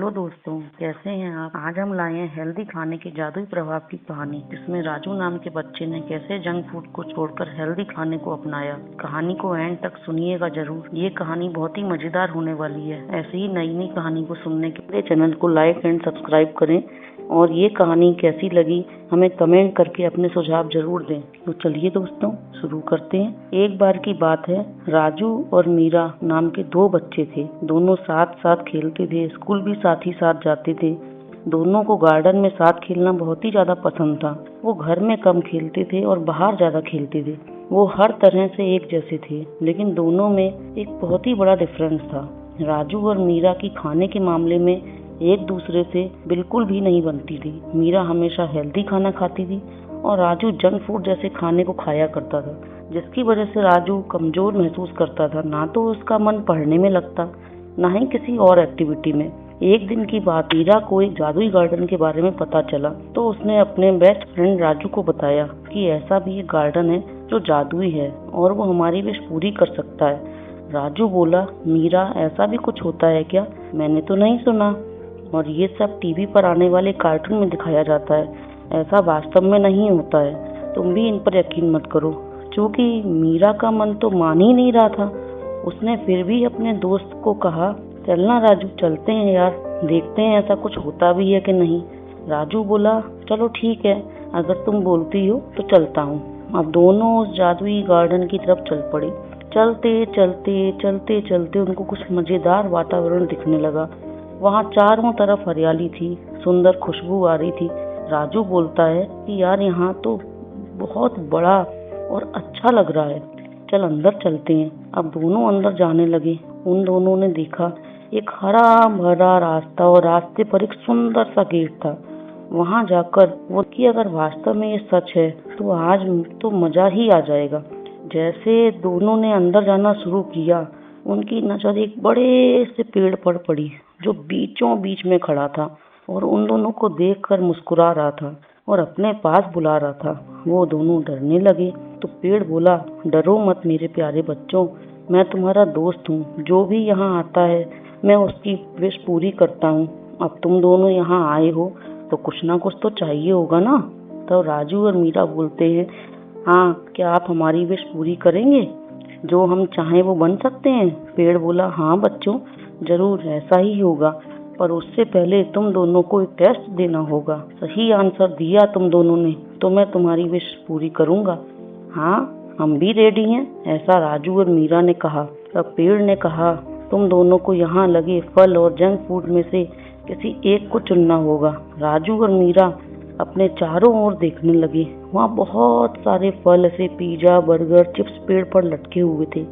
Hello दोस्तों, कैसे हैं आप। आज हम लाए हैं हेल्दी खाने के जादुई प्रभाव की कहानी, जिसमें राजू नाम के बच्चे ने कैसे जंक फूड को छोड़कर हेल्दी खाने को अपनाया। कहानी को एंड तक सुनिएगा जरूर। ये कहानी बहुत ही मजेदार होने वाली है। ऐसी ही नई नई कहानी को सुनने के लिए चैनल को लाइक एंड सब्सक्राइब करें और ये कहानी कैसी लगी हमें कमेंट करके अपने सुझाव जरूर दें। तो चलिए दोस्तों शुरू करते हैं। एक बार की बात है, राजू और मीरा नाम के दो बच्चे थे। दोनों साथ साथ खेलते थे, स्कूल भी साथ ही साथ जाते थे। दोनों को गार्डन में साथ खेलना बहुत ही ज्यादा पसंद था। वो घर में कम खेलते थे और बाहर ज्यादा खेलते थे। वो हर तरह से एक जैसे थे, लेकिन दोनों में एक बहुत ही बड़ा डिफरेंस था। राजू और मीरा की खाने के मामले में एक दूसरे से बिल्कुल भी नहीं बनती थी। मीरा हमेशा हेल्दी खाना खाती थी और राजू जंक फूड जैसे खाने को खाया करता था, जिसकी वजह से राजू कमजोर महसूस करता था। ना तो उसका मन पढ़ने में लगता, ना ही किसी और एक्टिविटी में। एक दिन की बात, मीरा को एक जादुई गार्डन के बारे में पता चला, तो उसने अपने बेस्ट फ्रेंड राजू को बताया कि ऐसा भी एक गार्डन है जो जादुई है और वो हमारी विश पूरी कर सकता है। राजू बोला, मीरा ऐसा भी कुछ होता है क्या? मैंने तो नहीं सुना, और ये सब टीवी पर आने वाले कार्टून में दिखाया जाता है। ऐसा वास्तव में नहीं होता है। तुम भी इन पर यकीन मत करो। क्योंकि मीरा का मन तो मान ही नहीं रहा था, उसने फिर भी अपने दोस्त को कहा, चलना राजू, चलते हैं यार, देखते हैं ऐसा कुछ होता भी है कि नहीं। राजू बोला, चलो ठीक है, अगर तुम बोलती हो तो चलता हूँ। अब दोनों उस जादुई गार्डन की तरफ चल पड़े। चलते चलते चलते चलते उनको कुछ मजेदार वातावरण दिखने लगा। वहाँ चारों तरफ हरियाली थी, सुंदर खुशबू आ रही थी। राजू बोलता है कि यार यहाँ तो बहुत बड़ा और अच्छा लग रहा है, चल अंदर चलते हैं। अब दोनों अंदर जाने लगे। उन दोनों ने देखा एक हरा भरा रास्ता और रास्ते पर एक सुंदर सा गेट था। वहाँ जाकर वो कि अगर वास्तव में ये सच है तो आज तो मजा ही आ जाएगा। जैसे दोनों ने अंदर जाना शुरू किया, उनकी नजर एक बड़े से पेड़ पर पड़ी जो बीचों बीच में खड़ा था और उन दोनों को देखकर मुस्कुरा रहा था और अपने पास बुला रहा था। वो दोनों डरने लगे तो पेड़ बोला, डरो मत मेरे प्यारे बच्चों, मैं तुम्हारा दोस्त हूँ। जो भी यहाँ आता है मैं उसकी विश पूरी करता हूँ। अब तुम दोनों यहाँ आए हो तो कुछ ना कुछ तो चाहिए होगा ना। तो राजू और मीरा बोलते हैं, हाँ, क्या आप हमारी विश पूरी करेंगे? जो हम चाहें वो बन सकते हैं। पेड़ बोला, हाँ बच्चों, जरूर ऐसा ही होगा, पर उससे पहले तुम दोनों को एक टेस्ट देना होगा। सही आंसर दिया तुम दोनों ने तो मैं तुम्हारी विश पूरी करूंगा। हाँ, हम भी रेडी हैं, ऐसा राजू और मीरा ने कहा। तब पेड़ ने कहा, तुम दोनों को यहाँ लगे फल और जंक फूड में से किसी एक को चुनना होगा। राजू और मीरा अपने चारों ओर देखने लगे। वहाँ बहुत सारे फल, ऐसे पिज्जा, बर्गर, चिप्स पेड़ पर लटके हुए थे।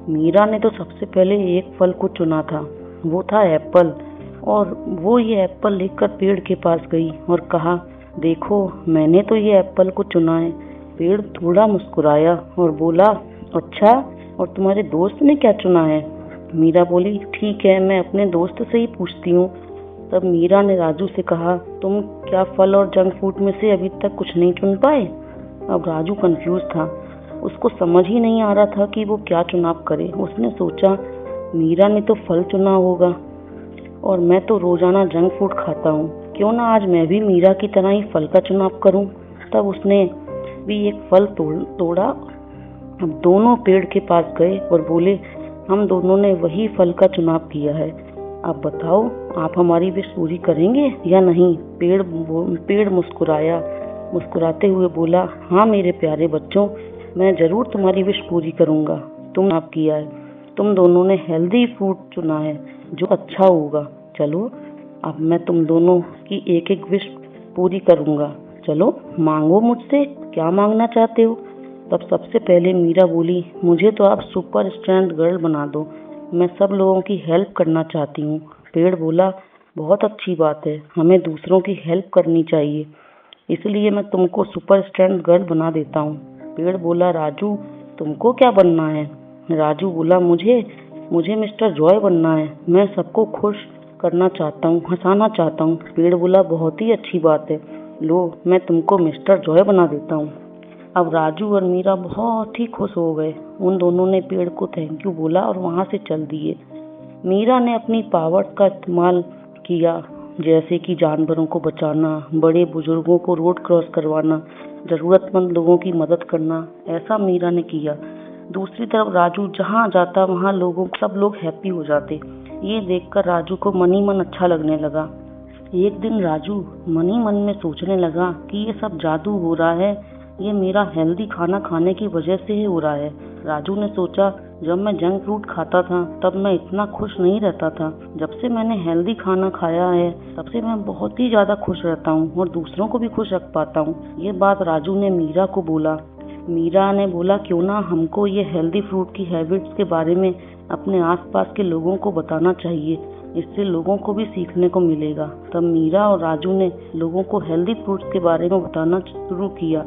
मीरा ने तो सबसे पहले एक फल को चुना था, वो था एप्पल। और वो ये एप्पल लेकर पेड़ के पास गई और कहा, देखो मैंने तो ये एप्पल को चुना है। पेड़ थोड़ा मुस्कुराया और बोला, अच्छा, और तुम्हारे दोस्त ने क्या चुना है? मीरा बोली, ठीक है, मैं अपने दोस्त से ही पूछती हूँ। तब मीरा ने राजू से कहा, तुम क्या फल और जंक फूड में से अभी तक कुछ नहीं चुन पाए? अब राजू कंफ्यूज था, उसको समझ ही नहीं आ रहा था कि वो क्या चुनाव करे। उसने सोचा, मीरा ने तो फल चुना होगा और मैं तो रोजाना जंक फूड खाता हूँ, क्यों ना आज मैं भी मीरा की तरह ही फल का चुनाव करूँ। तब उसने भी एक फल तोड़ा। अब दोनों पेड़ के पास गए और बोले, हम दोनों ने वही फल का चुनाव किया है। अब बताओ, आप हमारी विश पूरी करेंगे या नहीं? पेड़ मुस्कुराते हुए बोला, हाँ मेरे प्यारे बच्चों, मैं जरूर तुम्हारी विश पूरी करूंगा। तुम आप किया है, तुम दोनों ने हेल्दी फूड चुना है जो अच्छा होगा। चलो अब मैं तुम दोनों की एक एक विश पूरी करूंगा। चलो मांगो मुझसे, क्या मांगना चाहते हो? तब सबसे पहले मीरा बोली, मुझे तो आप सुपर स्ट्रेंथ गर्ल बना दो, मैं सब लोगों की हेल्प करना चाहती हूँ। पेड़ बोला, बहुत अच्छी बात है, हमें दूसरों की हेल्प करनी चाहिए, इसलिए मैं तुमको सुपर स्ट्रेंथ गर्ल बना देता हूँ। पेड़ बोला, राजू तुमको क्या बनना है? राजू बोला, मुझे मिस्टर जॉय बनना है, मैं सबको खुश करना चाहता हूँ, हंसाना चाहता हूँ। पेड़ बोला, बहुत ही अच्छी बात है, लो मैं तुमको मिस्टर जॉय बना देता हूँ। अब राजू और मीरा बहुत ही खुश हो गए। उन दोनों ने पेड़ को थैंक यू बोला और वहां से चल दिए। मीरा ने अपनी पावर का इस्तेमाल किया, जैसे कि जानवरों को बचाना, बड़े बुजुर्गों को रोड क्रॉस करवाना, जरूरतमंद लोगों की मदद करना। ऐसा मीरा ने किया। दूसरी तरफ राजू जहाँ जाता वहाँ सब लोग हैप्पी हो जाते। ये देखकर राजू को मन ही मन अच्छा लगने लगा। एक दिन राजू मन ही मन में सोचने लगा कि ये सब जादू हो रहा है, ये मेरा हेल्दी खाना खाने की वजह से ही हो रहा है। राजू ने सोचा, जब मैं जंक फूड खाता था तब मैं इतना खुश नहीं रहता था। जब से मैंने हेल्दी खाना खाया है तब से मैं बहुत ही ज्यादा खुश रहता हूँ और दूसरों को भी खुश रख पाता हूँ। ये बात राजू ने मीरा को बोला। मीरा ने बोला, क्यों ना हमको ये हेल्दी फूड की हैबिट्स के बारे में अपने आसपास के लोगों को बताना चाहिए, इससे लोगों को भी सीखने को मिलेगा। तब मीरा और राजू ने लोगों को हेल्दी फ्रूट्स के बारे में बताना शुरू किया।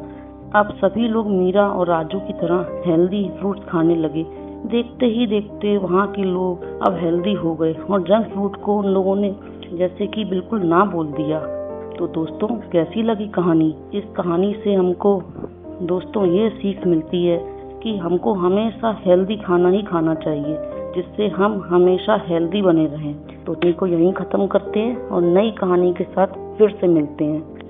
अब सभी लोग मीरा और राजू की तरह हेल्दी फ्रूट्स खाने लगे। देखते ही देखते वहाँ के लोग अब हेल्दी हो गए और जंक फूड को उन लोगों ने जैसे कि बिल्कुल ना बोल दिया। तो दोस्तों, कैसी लगी कहानी? इस कहानी से हमको दोस्तों ये सीख मिलती है कि हमको हमेशा हेल्दी खाना ही खाना चाहिए, जिससे हम हमेशा हेल्दी बने रहें। तो को यहीं खत्म करते हैं और नई कहानी के साथ फिर से मिलते हैं।